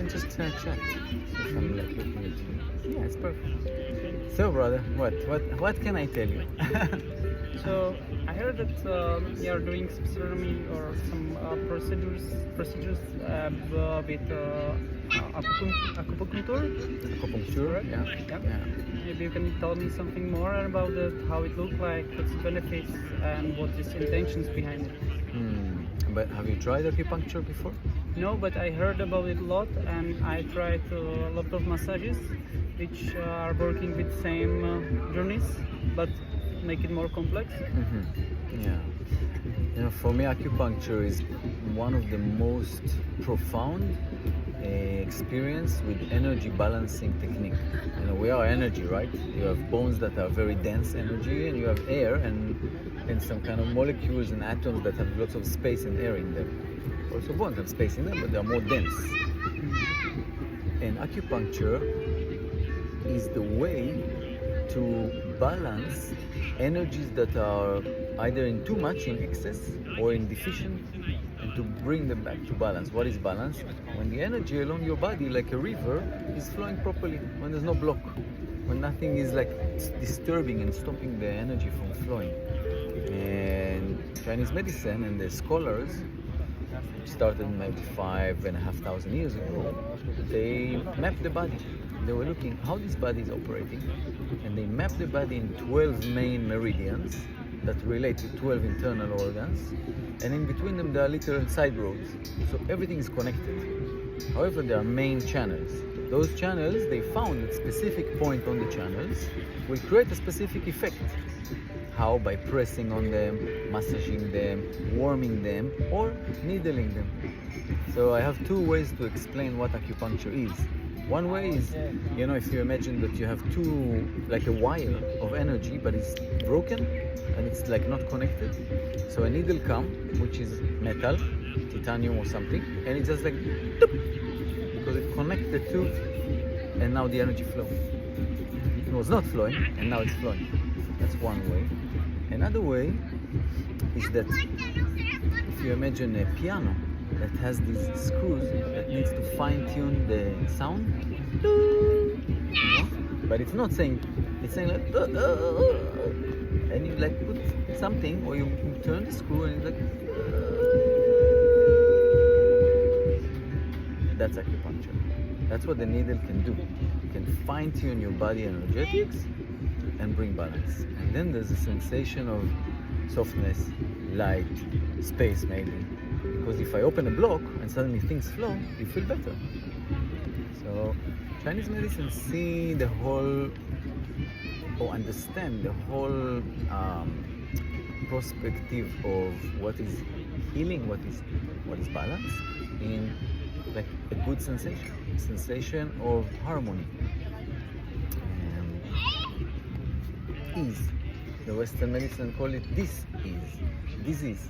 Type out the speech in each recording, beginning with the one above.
can just chat. If I'm like looking at you. Yeah, it's perfect. So, brother, what can I tell you? So I heard that you are doing some ceremony or some procedures with acupuncture. Acupuncture, Correct? yeah. Maybe you can tell me something more about it, how it look like, what's the benefits, and what is intentions behind it. But have you tried acupuncture before? No, but I heard about it a lot, and I tried a lot of massages, which are working with same journeys, but make it more complex. Yeah. For me, acupuncture is one of the most profound experience with energy balancing technique. We are energy, right? You have bones that are very dense energy, and you have air and some kind of molecules and atoms that have lots of space and air in them. Also bones have space in them, but they are more dense. And acupuncture is the way to balance energies that are either in too much, in excess, or in deficient, and to bring them back to balance. What is balance? When the energy along your body, like a river, is flowing properly, when there's no block, when nothing is like disturbing and stopping the energy from flowing. And Chinese medicine and the scholars started maybe 5,500 years ago. They mapped the body. They were looking how this body is operating, and they mapped the body in 12 main meridians that relate to 12 internal organs, and in between them there are little side roads. So everything is connected. However, there are main channels. Those channels, they found that specific point on the channels will create a specific effect. How? By pressing on them, massaging them, warming them, or needling them. So I have two ways to explain what acupuncture is. One way is, if you imagine that you have like a wire of energy, but it's broken and it's like not connected. So a needle comes, which is metal, titanium or something, and it's just like, because it connects the two, and now the energy flows. It was not flowing, and now it's flowing. That's one way. Another way is that if you imagine a piano that has these screws that needs to fine-tune the sound, but it's not saying, it's saying like, and you like put something, or you turn the screw and it's like, that's acupuncture. That's what the needle can do. It can fine-tune your body energetics and bring balance. And then there's a sensation of softness, light, space maybe. Because if I open a block and suddenly things flow, you feel better. So Chinese medicine see the whole, or understand the whole perspective of what is healing, what is balance, in like a good sensation of harmony. Ease. The Western medicine call it disease.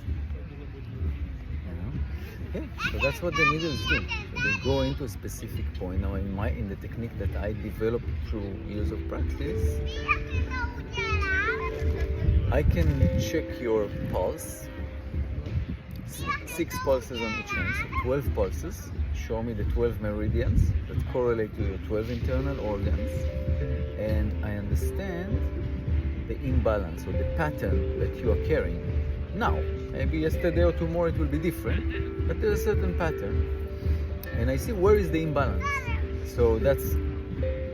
Okay, so that's what the needles do. So they go into a specific point. Now, in the technique that I developed through years of practice, I can check your pulse. 6 pulses on each hand, so 12 pulses. Show me the 12 meridians that correlate to your 12 internal organs, and I understand the imbalance or the pattern that you are carrying. Now, maybe yesterday or tomorrow it will be different, but there's a certain pattern, and I see where is the imbalance. So that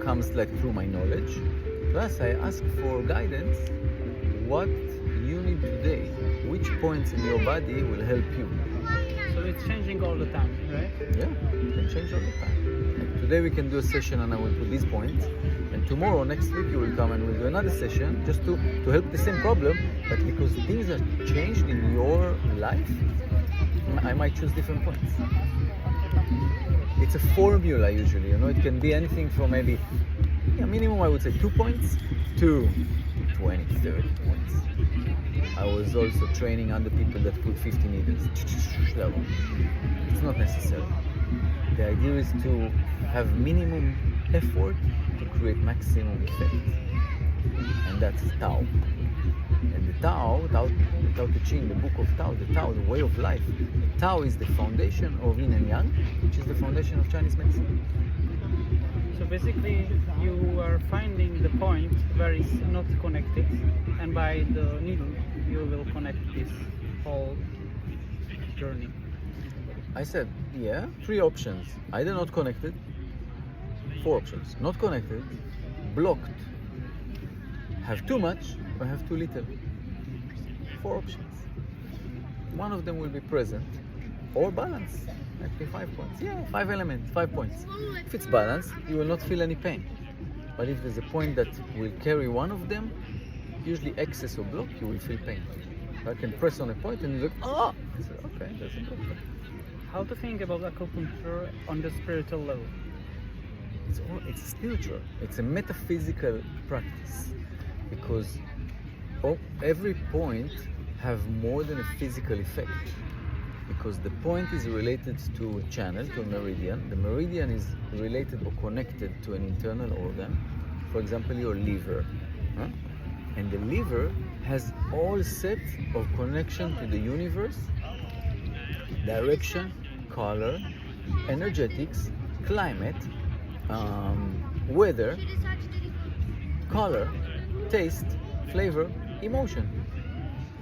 comes like through my knowledge. Plus, I ask for guidance. What you need today? Which points in your body will help you? So it's changing all the time, right? Yeah, it can change all the time. Like today we can do a session and I will put these points, and tomorrow, next week, you will come and we'll do another session just to help the same problem, but because things have changed in your life, I might choose different points. It's a formula usually, it can be anything from maybe, minimum I would say 2 points to 20, 30 points. I was also training other people that put 50 needles. It's not necessary. The idea is to have minimum effort to create maximum effect. And that's Tao. And the Tao Te Ching, the book of Tao, the way of life. Tao is the foundation of Yin and Yang, which is the foundation of Chinese medicine. So basically, you are finding the point where it's not connected, and by the needle, you will connect this whole journey. I said, yeah, 3 options. Either not connected, 4 options. Not connected, blocked, have too much, or have too little. 4 options. One of them will be present, or balanced. Actually 5 points. Yeah, 5 elements, 5 points. If it's balanced, you will not feel any pain. But if there's a point that will carry one of them, usually excess or block, you will feel pain. I can press on a point and you look, ah! I say, okay, that's important. How to think about acupuncture on the spiritual level? It's spiritual. It's a metaphysical practice because every point have more than a physical effect. Because the point is related to a channel, to a meridian. The meridian is related or connected to an internal organ, for example, your liver. Huh? And the liver has all sets of connection to the universe, direction, color, energetics, climate, weather, color, taste, flavor, emotion.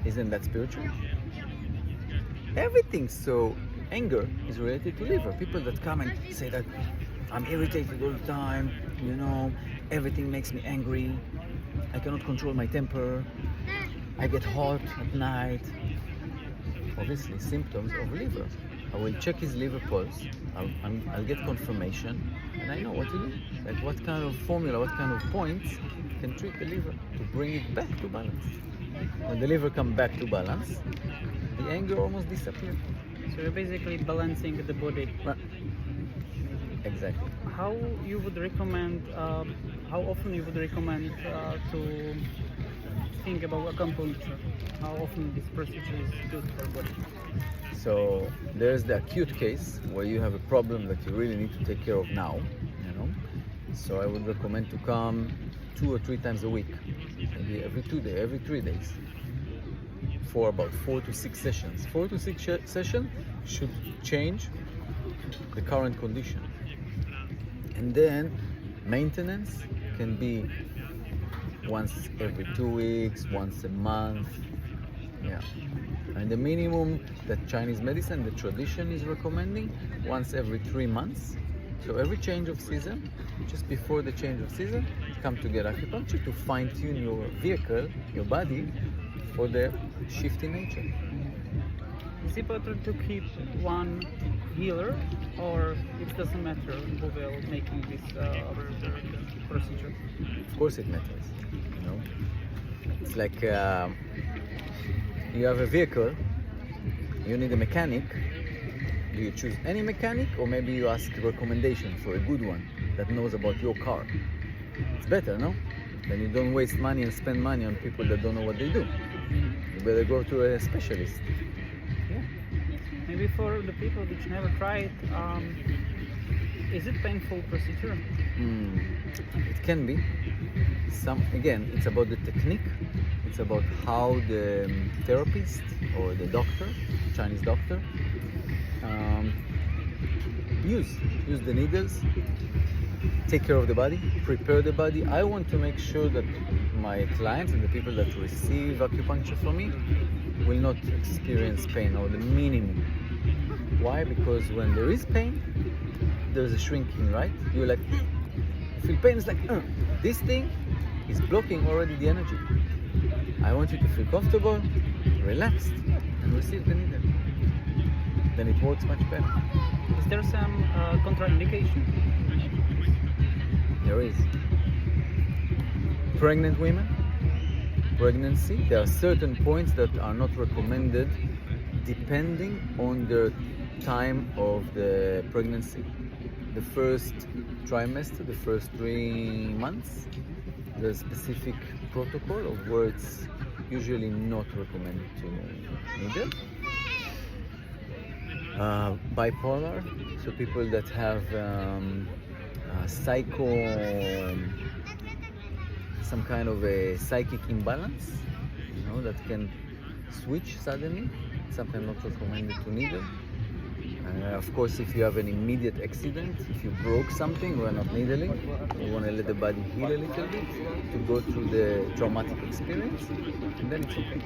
Isn't that spiritual? Everything. So anger is related to liver. People that come and say that I'm irritated all the time, everything makes me angry, I cannot control my temper, I get hot at night. Obviously symptoms of liver. I will check his liver pulse, I'll get confirmation, and I know what to do. Like what kind of formula, what kind of points can treat the liver to bring it back to balance. When the liver comes back to balance, the anger almost disappears. So you're basically balancing the body. Exactly. How you would recommend? How often you would recommend to think about acupuncture? How often this procedure is good for body? So there's the acute case where you have a problem that you really need to take care of now. So I would recommend to come 2 or 3 times a week, maybe every 2 days, every 3 days, for about 4 to 6 sessions. 4 to 6 sessions should change the current condition. And then maintenance can be once every 2 weeks, once a month. Yeah. And the minimum that Chinese medicine, the tradition is recommending, once every 3 months. So every change of season, just before the change of season, come to get acupuncture to fine-tune your vehicle, your body, for the shift in nature. Is it better to keep one healer, or it doesn't matter who will making this procedure? Of course it matters. It's like you have a vehicle, you need a mechanic. Do you choose any mechanic, or maybe you ask a recommendation for a good one that knows about your car? It's better, no? Then you don't waste money and spend money on people that don't know what they do. You better go to a specialist. Yeah. Maybe for the people which never tried, is it painful procedure? It can be. Again, it's about the technique. It's about how the therapist or the doctor, Chinese doctor, use the needles, take care of the body, prepare the body. I want to make sure that my clients and the people that receive acupuncture from me will not experience pain, or the minimum. Why? Because when there is pain, there's a shrinking, right? You're like, feel pain, it's like, this thing is blocking already the energy. I want you to feel comfortable, relaxed, and receive the needle. Then it works much better. Is there some contraindication? There is. Pregnant women, pregnancy, there are certain points that are not recommended depending on the time of the pregnancy. The first trimester, the first 3 months, there's a specific protocol of where it's usually not recommended to needle. Bipolar, so people that have some kind of a psychic imbalance, that can switch suddenly. Sometimes not recommended to needle. Of course, if you have an immediate accident, if you broke something, we're not needling. We want to let the body heal a little bit to go through the traumatic experience, and then it's okay.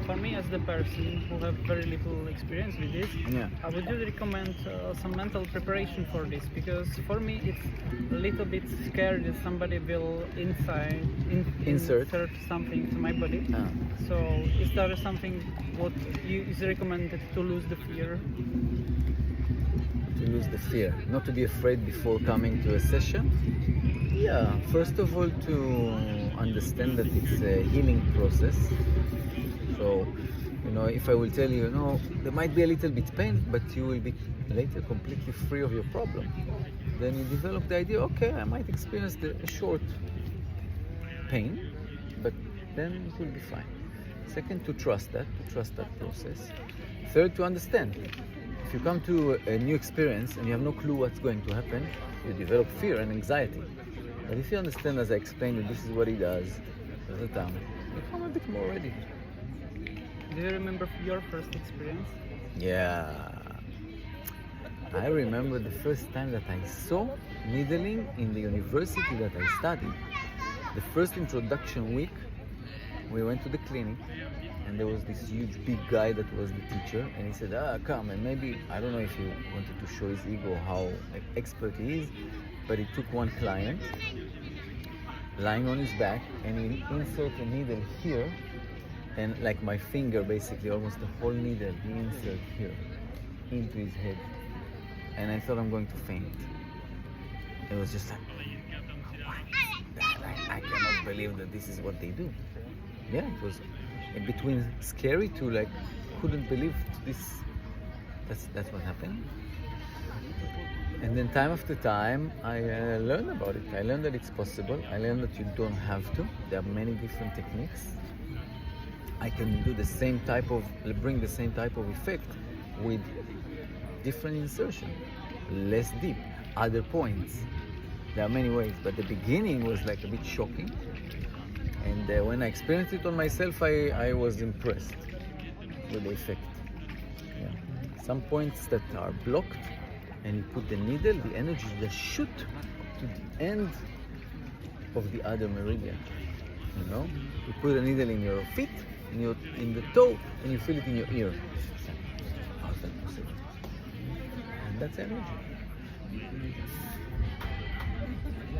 For me, as the person who have very little experience with this, Yeah. I would really recommend some mental preparation for this, because for me it's a little bit scary that somebody will insert something to my body. Ah. So is there something what is recommended to lose the fear? To lose the fear, not to be afraid before coming to a session. Yeah, first of all, to understand that it's a healing process. So, if I will tell you, there might be a little bit pain, but you will be later completely free of your problem. Then you develop the idea, okay, I might experience a short pain, but then it will be fine. Second, to trust that process. Third, to understand. If you come to a new experience and you have no clue what's going to happen, you develop fear and anxiety. But if you understand, as I explained, that this is what he does, you come a bit more ready. Do you remember your first experience? Yeah. I remember the first time that I saw needling in the university that I studied. The first introduction week, we went to the clinic, and there was this huge big guy that was the teacher, and he said, come, and maybe, I don't know if he wanted to show his ego, how expert he is, but he took one client, lying on his back, and he inserted a needle here, and like my finger, basically, almost the whole needle, he inserted here, into his head. And I thought I'm going to faint. It was just like, I cannot believe that this is what they do. Yeah, it was in between scary to like, couldn't believe this. That's what happened. And then time after time, I learned about it. I learned that it's possible. I learned that you don't have to. There are many different techniques. I can do bring the same type of effect with different insertion, less deep, other points. There are many ways, but the beginning was like a bit shocking. And when I experienced it on myself, I was impressed with the effect. Yeah. Some points that are blocked, and you put the needle, the energy just shoot to the end of the other meridian. You put a needle in your feet, in the toe, and you feel it in your ear. How's that possible? And that's energy.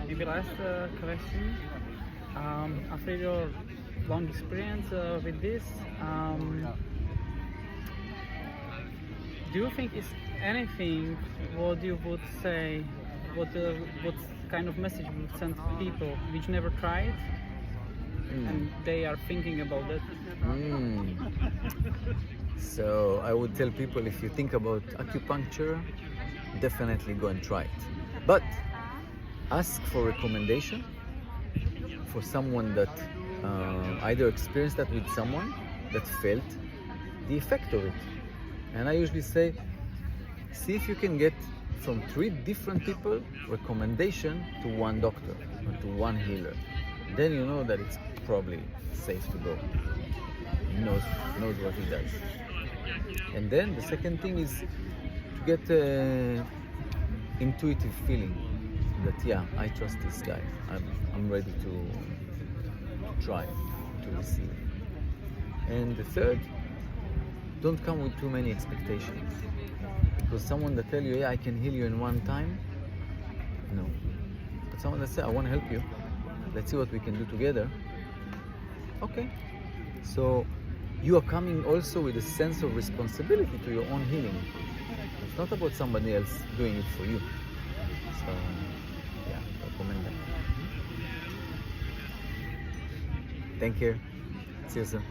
Maybe last question. After your long experience with this, do you think is anything what you would say, what kind of message you would send to people which never tried and they are thinking about it? So I would tell people, if you think about acupuncture, definitely go and try it. But ask for recommendation for someone that either experienced that with someone that felt the effect of it. And I usually say, see if you can get from 3 different people recommendation to one doctor or to one healer. Then you know that it's probably safe to go. He knows what he does. And then the second thing is to get intuitive feeling that, yeah, I trust this guy. I'm ready to try to receive. And the third, don't come with too many expectations. Because someone that tell you, yeah, I can heal you in one time, no. But someone that say, I want to help you, let's see what we can do together. Okay. So you are coming also with a sense of responsibility to your own healing. It's not about somebody else doing it for you. So yeah, recommend that. Thank you. See you soon.